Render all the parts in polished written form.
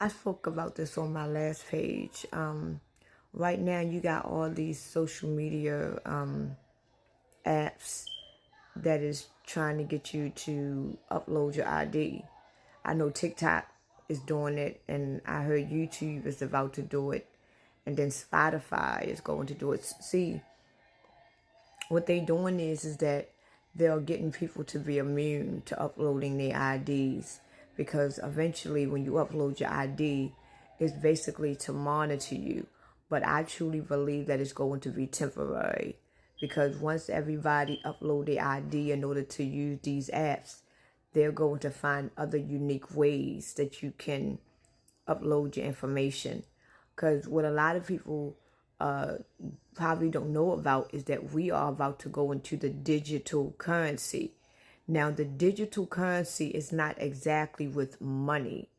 I spoke about this on my last page. Right now, you got all these social media apps that is trying to get you to upload your ID. I know TikTok is doing it, and I heard YouTube is about to do it, and then Spotify is going to do it. See, what they doing is that they're getting people to be immune to uploading their IDs, because eventually when you upload your ID, it's basically to monitor you. But I truly believe that it's going to be temporary, because once everybody upload their ID in order to use these apps, they're going to find other unique ways that you can upload your information. Because what a lot of people probably don't know about is that we are about to go into the digital currency. Now, the digital currency is not exactly with money.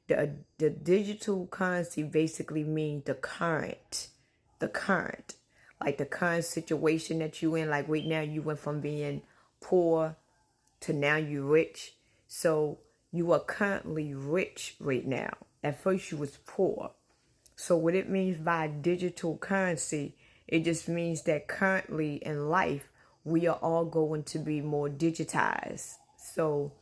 The digital currency basically means the current, like the current situation that you in. Like right now, you went from being poor to now you rich. So you are currently rich right now. At first you was poor. So what it means by digital currency, it just means that currently in life, we are all going to be more digitized. So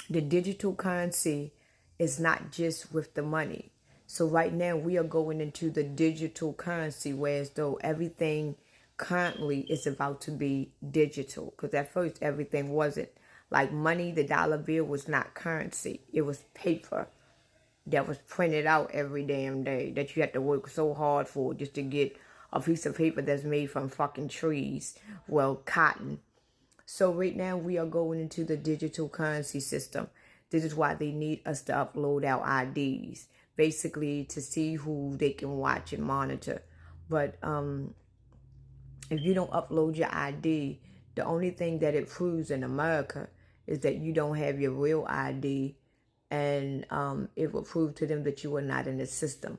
the digital currency is not just with the money. So right now we are going into the digital currency, whereas though everything currently is about to be digital. Because at first everything wasn't. Like money, the dollar bill was not currency. It was paper that was printed out every damn day that you had to work so hard for just to get a piece of paper that's made from fucking trees. Well, cotton. So right now we are going into the digital currency system. This is why they need us to upload our IDs, basically to see who they can watch and monitor. But if you don't upload your ID, the only thing that it proves in America is that you don't have your real ID, and it will prove to them that you are not in the system.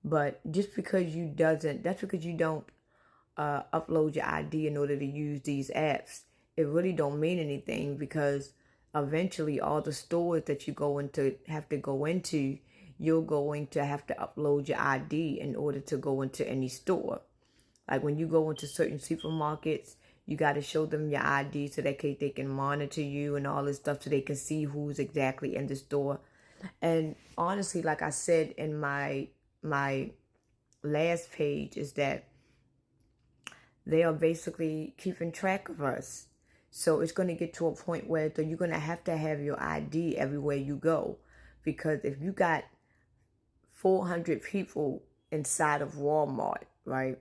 But just because that's because you don't upload your ID in order to use these apps. It really don't mean anything, because eventually all the stores that you have to go into, you're going to have to upload your ID in order to go into any store. Like when you go into certain supermarkets, you got to show them your ID so that they can monitor you and all this stuff, so they can see who's exactly in the store. And honestly, like I said in my last page, is that they are basically keeping track of us. So it's going to get to a point where you're going to have your ID everywhere you go. Because if you got 400 people inside of Walmart, right?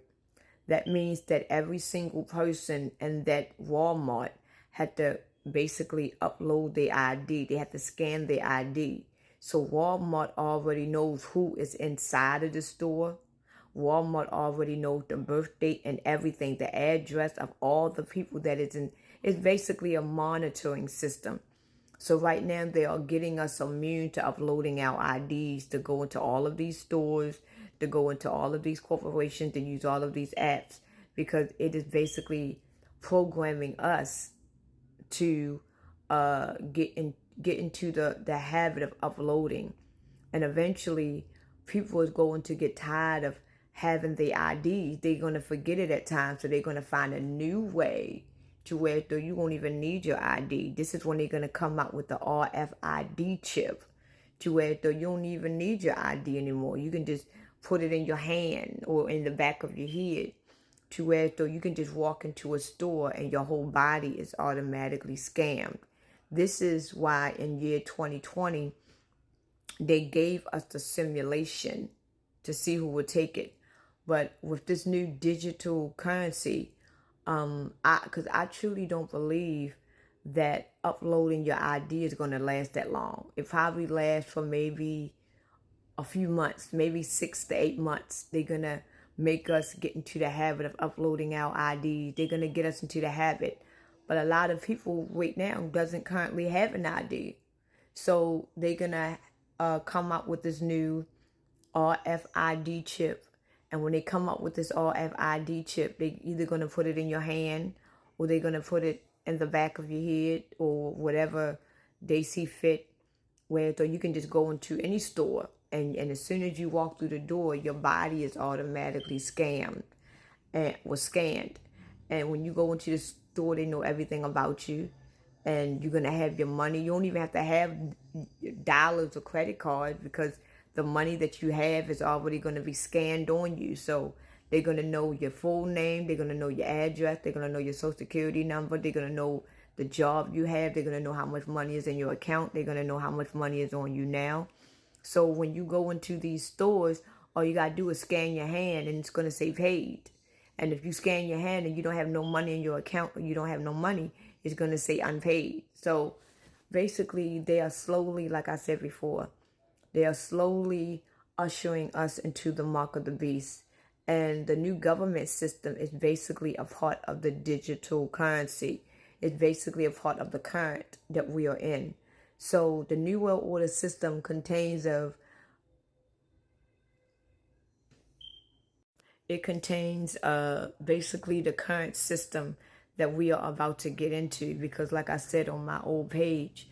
That means that every single person in that Walmart had to basically upload their ID. They had to scan their ID. So Walmart already knows who is inside of the store. Walmart already knows the birth date and everything, the address of all the people that is in. It's basically a monitoring system. So right now they are getting us immune to uploading our IDs to go into all of these stores, to go into all of these corporations, to use all of these apps, because it is basically programming us to get into the habit of uploading. And eventually people is going to get tired of having the IDs. They're going to forget it at times, so they're going to find a new way to where though you won't even need your ID. This is when they're going to come out with the RFID chip, to where though you don't even need your ID anymore. You can just put it in your hand or in the back of your head, to where though you can just walk into a store and your whole body is automatically scanned. This is why in year 2020, they gave us the simulation to see who would take it. But with this new digital currency, because I truly don't believe that uploading your ID is going to last that long. It probably lasts for maybe a few months, maybe 6 to 8 months. They're going to make us get into the habit of uploading our ID. They're going to get us into the habit. But a lot of people right now doesn't currently have an ID. So they're going to come up with this new RFID chip. And when they come up with this RFID chip, they either going to put it in your hand, or they're going to put it in the back of your head, or whatever they see fit. where so you can just go into any store, and as soon as you walk through the door, your body is automatically scanned. And when you go into the store, they know everything about you, and you're gonna have your money. You don't even have to have dollars or credit cards, because the money that you have is already gonna be scanned on you. So they're gonna know your full name, they're gonna know your address, they're gonna know your social security number, they're gonna know the job you have, they're gonna know how much money is in your account, they're gonna know how much money is on you now. So when you go into these stores, all you gotta do is scan your hand, and it's gonna say paid. And if you scan your hand and you don't have no money in your account, or you don't have no money, it's gonna say unpaid. So basically, they are slowly, like I said before, they are slowly ushering us into the mark of the beast. And the new government system is basically a part of the digital currency. It's basically a part of the current that we are in. So the New World Order system contains basically the current system that we are about to get into, because like I said on my old page,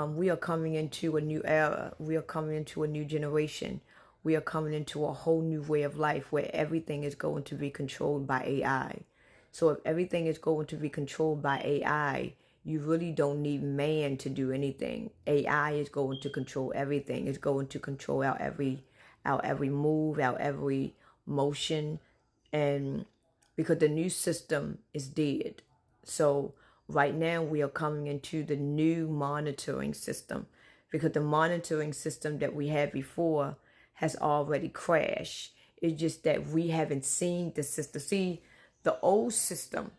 we are coming into a new era. We are coming into a new generation. We are coming into a whole new way of life where everything is going to be controlled by AI. So if everything is going to be controlled by AI, you really don't need man to do anything. AI is going to control everything. It's going to control our every move, our every motion, and because the new system is dead. So right now we are coming into the new monitoring system, because the monitoring system that we had before has already crashed. It's just that we haven't seen the system. See, the old system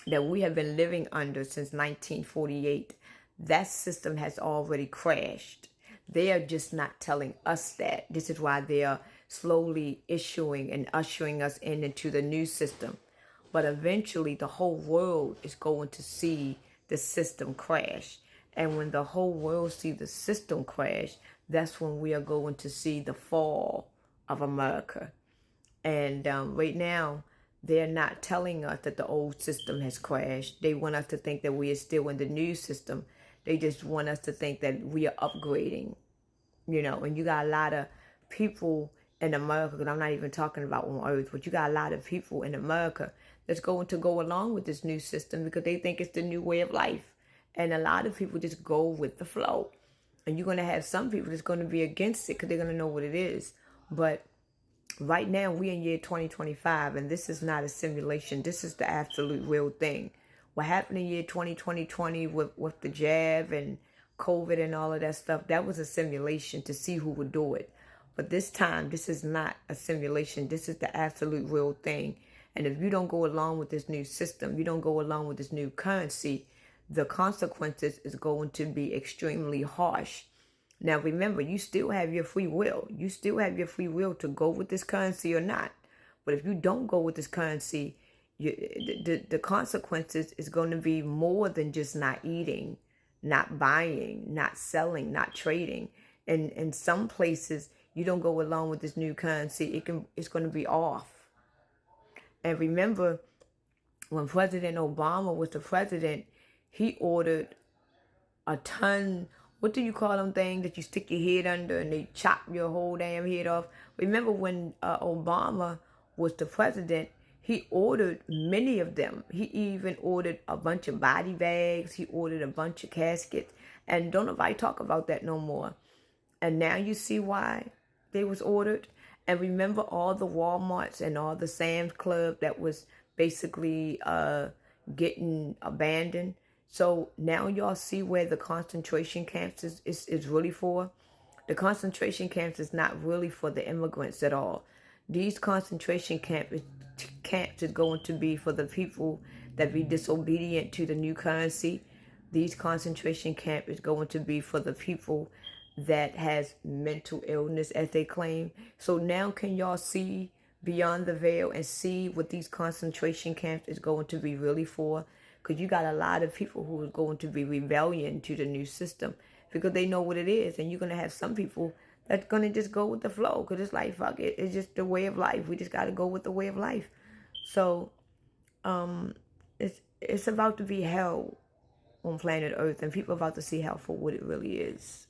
that we have been living under since 1948, that system has already crashed. They are just not telling us that. This is why they are slowly issuing and ushering us into the new system. But eventually the whole world is going to see the system crash. And when the whole world sees the system crash, that's when we are going to see the fall of America. And right now, they're not telling us that the old system has crashed. They want us to think that we are still in the new system. They just want us to think that we are upgrading, and you got a lot of people in America, because I'm not even talking about on earth, but you got a lot of people in America that's going to go along with this new system because they think it's the new way of life. And a lot of people just go with the flow. And you're going to have some people that's going to be against it because they're going to know what it is. But right now, we're in year 2025, and this is not a simulation. This is the absolute real thing. What happened in year 2020 with the jab and COVID and all of that stuff, that was a simulation to see who would do it. But this time, this is not a simulation. This is the absolute real thing. And if you don't go along with this new system, you don't go along with this new currency, the consequences is going to be extremely harsh. Now, remember, you still have your free will. You still have your free will to go with this currency or not. But if you don't go with this currency, the consequences is going to be more than just not eating, not buying, not selling, not trading. And in some places, you don't go along with this new currency, it's going to be off. And remember, when President Obama was the president, he ordered a ton, what do you call them things that you stick your head under and they chop your whole damn head off? Remember when Obama was the president, he ordered many of them. He even ordered a bunch of body bags. He ordered a bunch of caskets. And don't nobody talk about that no more. And now you see why they was ordered. And remember all the Walmarts and all the Sam's Club that was basically getting abandoned. So now y'all see where the concentration camps is really for. The concentration camps is not really for the immigrants at all. These concentration camps is going to be for the people that be disobedient to the new currency. These concentration camps is going to be for the people that has mental illness, as they claim. So now can y'all see beyond the veil and see what these concentration camps is going to be really for? Because you got a lot of people who are going to be rebellion to the new system because they know what it is. And you're going to have some people that's going to just go with the flow because it's like, fuck it. It's just the way of life. We just got to go with the way of life. So it's about to be hell on planet Earth, and people are about to see hell for what it really is.